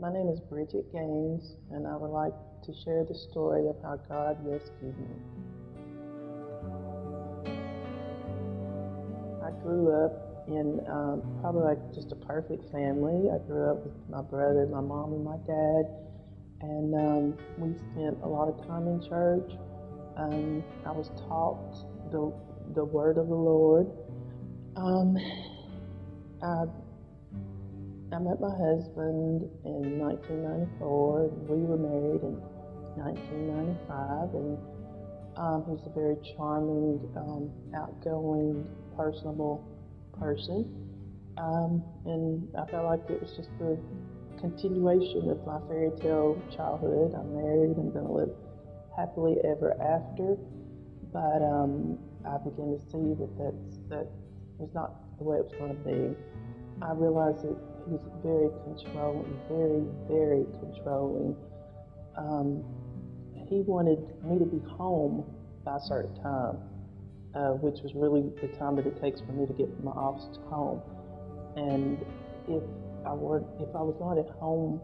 My name is Brigitte Gaines, and I would like to share the story of how God rescued me. I grew up in probably like just a perfect family. I grew up with my brother, my mom, and my dad, and we spent a lot of time in church. I was taught the word of the Lord. Um, I I met my husband in 1994. We were married in 1995, and he's a very charming, outgoing, personable person. And I felt like it was just the continuation of my fairy tale childhood. I'm married. I'm going to live happily ever after. But I began to see that was not the way it was going to be. I realized that he was very controlling, very, very controlling. Um, he wanted me to be home by a certain time, which was really the time that it takes for me to get from my office to home. And if if I was not at home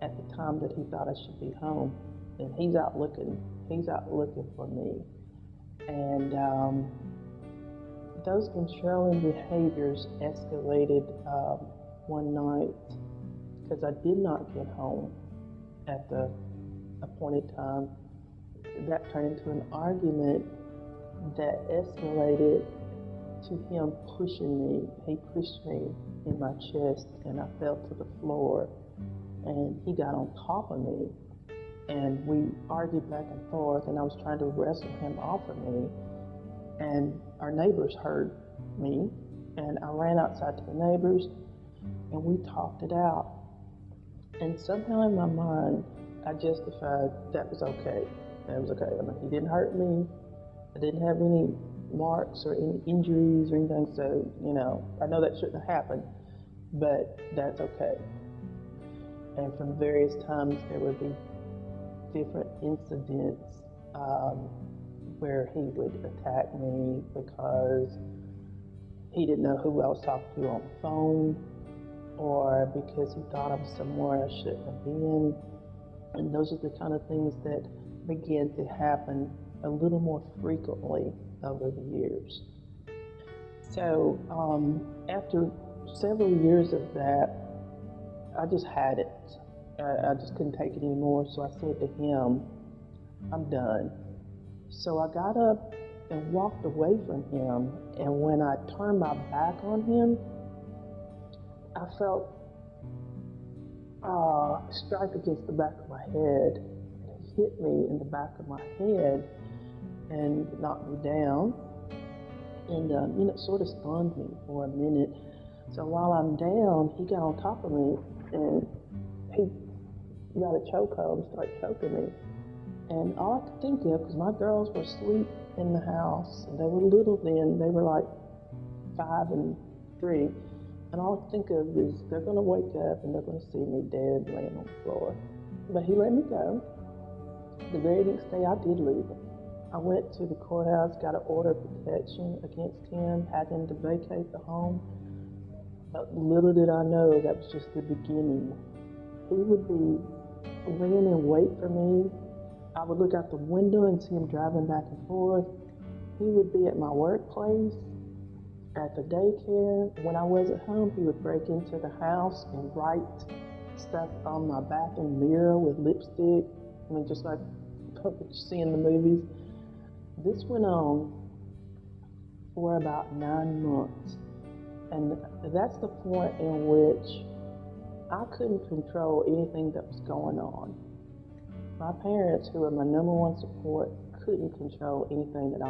at the time that he thought I should be home, then he's out looking for me. And those controlling behaviors escalated one night because I did not get home at the appointed time. That turned into an argument that escalated to him pushing me. He pushed me in my chest and I fell to the floor, and he got on top of me, and we argued back and forth, and I was trying to wrestle him off of me, and our neighbors heard me, and I ran outside to the neighbors and we talked it out. And somehow in my mind I justified that was okay. That was okay. I mean, he didn't hurt me. I didn't have any marks or any injuries or anything, so I know that shouldn't have happened, but that's okay. And from various times there would be different incidents where he would attack me because he didn't know who I was talking to on the phone, or because he thought I was somewhere I shouldn't have been. And those are the kind of things that began to happen a little more frequently over the years. So after several years of that, I just had it. I just couldn't take it anymore, so I said to him, I'm done. So I got up and walked away from him, and when I turned my back on him, I felt a strike against the back of my head. It hit me in the back of my head and knocked me down, and it sort of stunned me for a minute. So while I'm down, he got on top of me, and he got a chokehold and started choking me. And all I could think of, because my girls were asleep in the house, and they were little then, they were like 5 and 3, and all I could think of is they're going to wake up and they're going to see me dead laying on the floor. But he let me go. The very next day I did leave him. I went to the courthouse, got an order of protection against him, had him to vacate the home. But little did I know that was just the beginning. He would be laying in wait for me. I would look out the window and see him driving back and forth. He would be at my workplace, at the daycare. When I wasn't home, he would break into the house and write stuff on my bathroom mirror with lipstick. I mean, just like what you see in the movies. This went on for about 9 months. And that's the point in which I couldn't control anything that was going on. My parents, who were my number one support, couldn't control anything that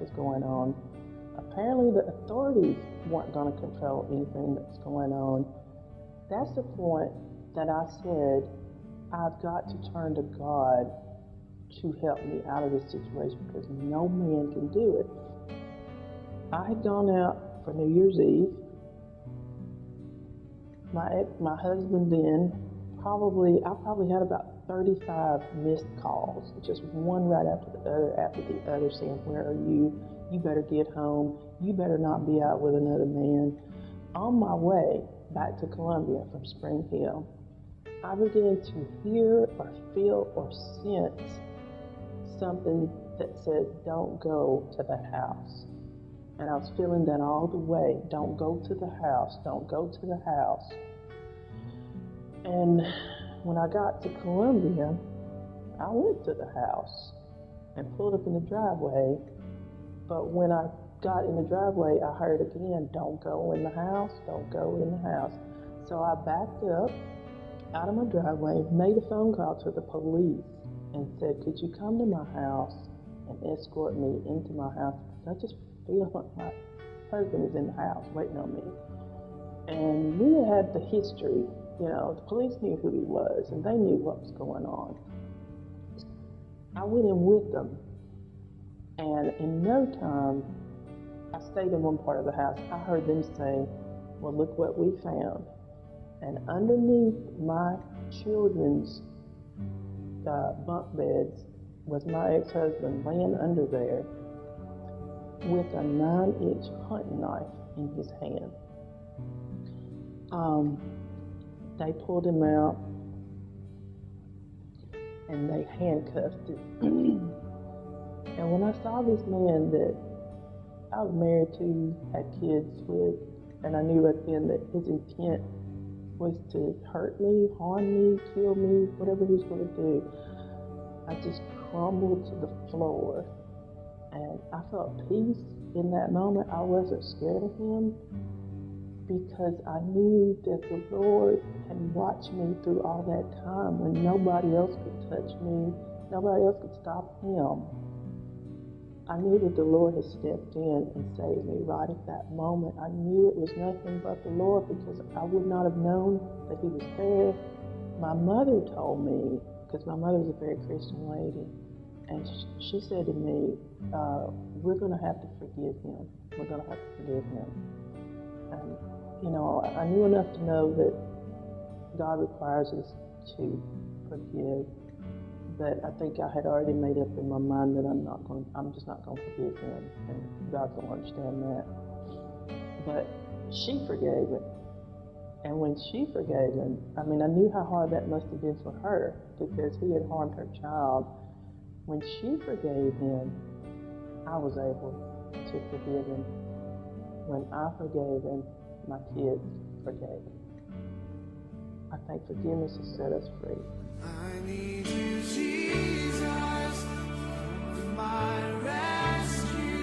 was going on. Apparently the authorities weren't going to control anything that was going on. That's the point that I said, I've got to turn to God to help me out of this situation, because no man can do it. I had gone out for New Year's Eve. My husband then, I probably had about 35 missed calls, just one right after the other, saying, where are you? You better get home. You better not be out with another man. On my way back to Columbia from Spring Hill. I began to hear or feel or sense something that said, don't go to the house. And I was feeling that all the way. Don't go to the house. Don't go to the house. And when I got to Columbia, I went to the house and pulled up in the driveway. But when I got in the driveway, I heard again, don't go in the house. Don't go in the house. So I backed up out of my driveway, made a phone call to the police, and said, could you come to my house and escort me into my house? Because I just feel like my husband is in the house waiting on me. And we had the history, the police knew who he was and they knew what was going on. I went in with them, and in no time, I stayed in one part of the house. I heard them say, well, look what we found. And underneath my children's bunk beds was my ex-husband laying under there with a 9-inch hunting knife in his hand. They pulled him out and they handcuffed him. And when I saw this man that I was married to, had kids with, and I knew right then that his intent was to hurt me, harm me, kill me, whatever he was going to do, I just crumbled to the floor. And I felt peace in that moment. I wasn't scared of him because I knew that the Lord had watched me through all that time when nobody else could touch me, nobody else could stop him. I knew that the Lord had stepped in and saved me right at that moment. I knew it was nothing but the Lord because I would not have known that he was there. My mother told me, because my mother was a very Christian lady, and she said to me, we're going to have to forgive him. We're going to have to forgive him. And, I knew enough to know that God requires us to forgive. But I think I had already made up in my mind that I'm just not going to forgive him, and God will understand that. But she forgave him. And when she forgave him, I knew how hard that must have been for her because he had harmed her child. When she forgave him, I was able to forgive him. When I forgave him, my kids forgave him. I think forgiveness has set us free. I need you, Jesus, my rescue.